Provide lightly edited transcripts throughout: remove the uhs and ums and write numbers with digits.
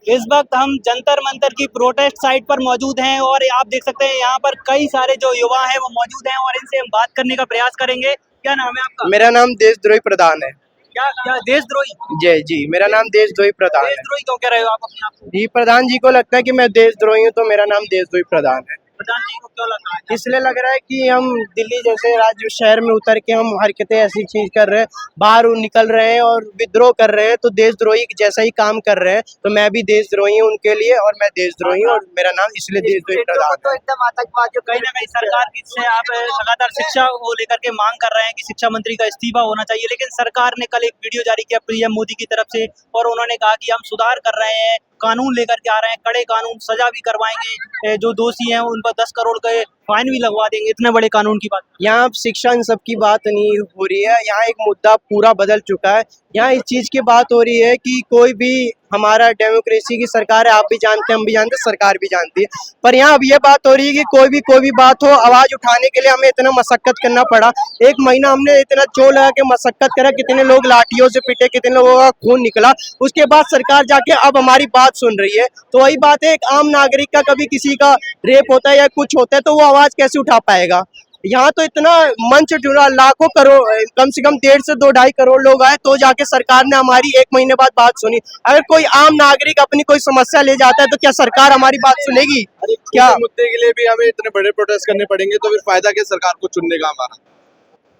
इस वक्त हम जंतर मंतर की प्रोटेस्ट साइट पर मौजूद हैं और आप देख सकते हैं यहाँ पर कई सारे जो युवा हैं वो मौजूद हैं और इनसे हम बात करने का प्रयास करेंगे। क्या नाम है आपका? मेरा नाम देशद्रोही प्रधान है। क्या क्या देशद्रोही? जी, मेरा नाम देशद्रोही प्रधान है। देशद्रोही क्यों कह रहे हो आप अपने आप को? जी, प्रधान जी को लगता है कि मैं देशद्रोही हूँ, तो मेरा नाम देशद्रोही प्रधान है। प्रधान जी को क्यों लग रहा है? इसलिए लग रहा है कि हम दिल्ली जैसे राज्य शहर में उतर के हम हरकतें ऐसी चीज कर रहे हैं, बाहर निकल रहे हैं और विद्रोह कर रहे हैं, तो देशद्रोही जैसा ही काम कर रहे हैं। तो मैं भी देशद्रोही हूँ उनके लिए, और मैं देशद्रोही हूँ और मेरा नाम इसलिए देशद्रोही प्रधान है। तो एकदम आतंकवादी कहीं ना कहीं सरकार की से आप लगातार शिक्षा को लेकर के मांग कर रहे हैं कि शिक्षा मंत्री का इस्तीफा होना चाहिए, लेकिन सरकार ने कल एक वीडियो जारी किया पीएम मोदी की तरफ से और उन्होंने कहा कि हम सुधार कर रहे हैं, कानून लेकर के आ रहे हैं, कड़े कानून, सजा भी करवाएंगे, जो दोषी हैं उन पर 10 करोड़ के फाइन भी लगवा देंगे। इतने बड़े कानून की बात यहाँ शिक्षा इन सब की बात नहीं हो रही है। यहाँ एक मुद्दा पूरा बदल चुका है। यहाँ इस चीज की बात हो रही है कि कोई भी हमारा डेमोक्रेसी की सरकार है, आप भी जानते हैं, हम भी जानते हैं, सरकार भी जानती है। पर यहाँ अब ये बात हो रही है कि कोई भी बात हो, आवाज उठाने के लिए हमें इतना मशक्कत करना पड़ा। 1 महीना हमने इतना जोर लगा के मशक्कत करा, कितने लोग लाठियों से पिटे, कितने लोगों का खून निकला। उसके बाद सरकार जाके अब हमारी बात सुन रही है। तो वही बात है, एक आम नागरिक का कभी किसी का रेप होता है या कुछ होता है तो वो आवाज कैसे उठा पाएगा। यहाँ तो इतना मंच जुड़ा, लाखों करोड़, कम से कम 1.5 से 2.5 करोड़ लोग आए, तो जाके सरकार ने हमारी 1 महीने बाद बात सुनी। अगर कोई आम नागरिक अपनी कोई समस्या ले जाता है तो क्या सरकार हमारी बात सुनेगी? क्या मुद्दे के लिए भी हमें इतने बड़े प्रोटेस्ट करने पड़ेंगे, तो फिर फायदा क्या सरकार को चुनने का हमारा?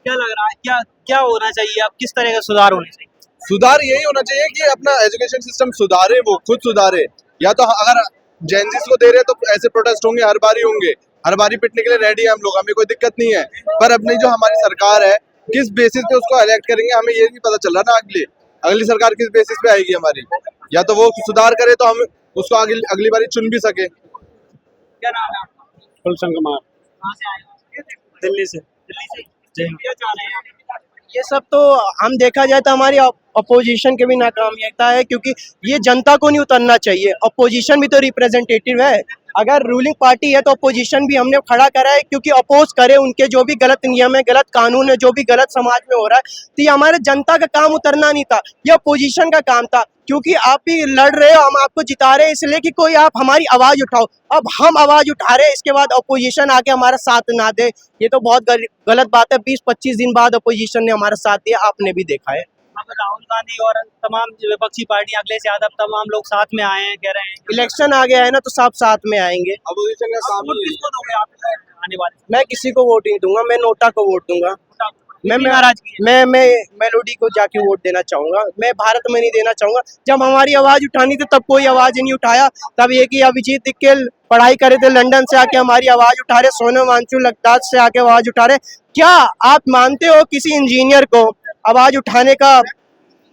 क्या लग रहा है, क्या क्या होना चाहिए, अब किस तरह का सुधार होने चाहिए? सुधार यही होना चाहिए कि अपना एजुकेशन सिस्टम सुधारे, वो खुद सुधारे। या तो अगर जेनजीस को दे रहे तो ऐसे प्रोटेस्ट होंगे, हर बारी होंगे, हर बारी पिटने के लिए रेडी है हम लोग, हमें कोई दिक्कत नहीं है। पर अपनी जो हमारी सरकार है, किस बेसिस पे उसको इलेक्ट करेंगे हमें ये नहीं पता चल रहा ना। अगली सरकार किस बेसिस पे आएगी हमारी, या तो वो सुधार करे तो हम उसको अगली बारी चुन भी सके। क्या नाम है आपका? गुलशन कुमार, कहाँ से आए हो? दिल्ली से। दिल्ली से। क्या चाह रहे हैं आप? ये सब तो हम देखा जाए तो हमारी अपोजिशन के भी नाकामयाबी है, क्योंकि ये जनता को नहीं उतरना चाहिए। अपोजिशन भी तो रिप्रेजेंटेटिव है। अगर रूलिंग पार्टी है तो अपोजिशन भी हमने खड़ा करा है, क्योंकि अपोज करे उनके जो भी गलत नियम है, गलत कानून है, जो भी गलत समाज में हो रहा है। तो ये हमारे जनता का काम उतरना नहीं था, ये अपोजिशन का काम था। क्योंकि आप ही लड़ रहे हो, हम आपको जिता रहे हैं इसलिए कि कोई आप हमारी आवाज उठाओ। अब हम आवाज उठा रहे हैं, इसके बाद अपोजिशन आके हमारा साथ ना दे, ये तो बहुत गलत बात है। 20-25 दिन बाद अपोजिशन ने हमारा साथ दिया, आपने भी देखा है। अब राहुल गांधी और तमाम विपक्षी पार्टियां, अखिलेश यादव, तमाम लोग साथ में आए हैं, कह रहे हैं इलेक्शन आ गया है ना, तो सब साथ में आएंगे। अपोजिशन का काम वोट किसको दोगे आप आने वाले? मैं किसी को वोट नहीं दूंगा, मैं नोटा को वोट दूंगा। मैं नाराजगी मैं मेलोडी को जाके वोट देना चाहूंगा। मैं भारत में नहीं देना चाहूंगा। जब हमारी आवाज उठानी थी तब कोई आवाज ही नहीं उठाया। तब ये कि अभिजीत दिक्केल पढ़ाई करे थे लंदन से आके हमारी आवाज उठा रहे, सोनम वांगचुक लद्दाख से आके आवाज उठा रहे। क्या आप मानते हो किसी इंजीनियर को आवाज उठाने का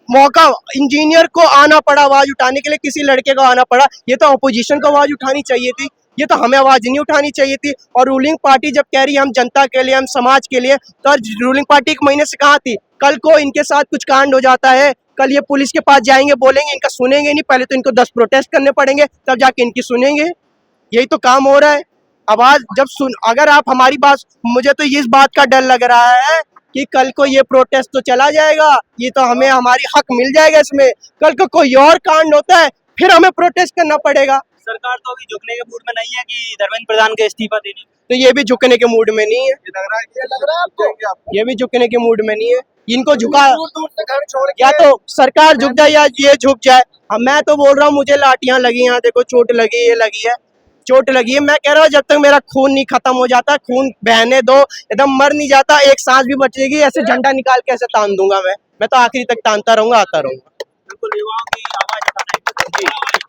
मौका, इंजीनियर को आना पड़ा आवाज उठाने के लिए, किसी लड़के को आना पड़ा? ये तो अपोजिशन को आवाज उठानी चाहिए थी, ये तो हमें आवाज नहीं उठानी चाहिए थी। और रूलिंग पार्टी जब कह रही है हम जनता के लिए, हम समाज के लिए, तो रूलिंग पार्टी 1 महीने से कहाँ थी? कल को इनके साथ कुछ कांड हो जाता है, कल ये पुलिस के पास जाएंगे, बोलेंगे, इनका सुनेंगे नहीं। पहले तो इनको 10 प्रोटेस्ट करने पड़ेंगे, तब जाके इनकी सुनेंगे। यही तो काम हो रहा है। आवाज जब अगर आप हमारी बात, मुझे तो इस बात का डर लग रहा है कि कल को ये प्रोटेस्ट तो चला जाएगा, ये तो हमें हमारी हक मिल जाएगा इसमें। कल को कोई और कांड होता है, फिर हमें प्रोटेस्ट करना पड़ेगा। सरकार तो अभी झुकने के मूड में नहीं है कि धर्मेंद्र प्रधान के इस्तीफा देने, तो ये भी झुकने के मूड में नहीं है। ये लग रहा है आपको? ये भी झुकने के मूड में नहीं है। इनको झुका, या तो सरकार झुक जाए या ये झुक जाए। मैं तो बोल रहा हूँ, मुझे लाठियां लगी, यहाँ देखो चोट लगी, ये लगी है, चोट लगी है। मैं कह रहा हूँ जब तक मेरा खून नहीं खत्म हो जाता, खून बहने दो, एकदम मर नहीं जाता, एक सांस भी बचेगी, ऐसे झंडा निकाल के ऐसे तान दूंगा। मैं तो आखिरी तक तानता रहूंगा, आता रहूंगा। बिल्कुल युवाओं की आवाज उठाना है।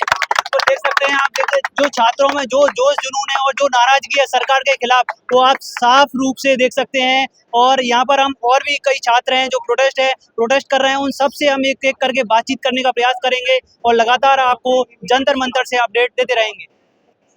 तो देख सकते हैं आप, देखते जो छात्रों में जो जोश जुनून है और जो नाराजगी है सरकार के खिलाफ, वो आप साफ रूप से देख सकते हैं। और यहाँ पर हम और भी कई छात्र हैं जो प्रोटेस्ट कर रहे हैं, उन सब से हम एक एक करके बातचीत करने का प्रयास करेंगे और लगातार आपको जंतर मंतर से अपडेट देते रहेंगे।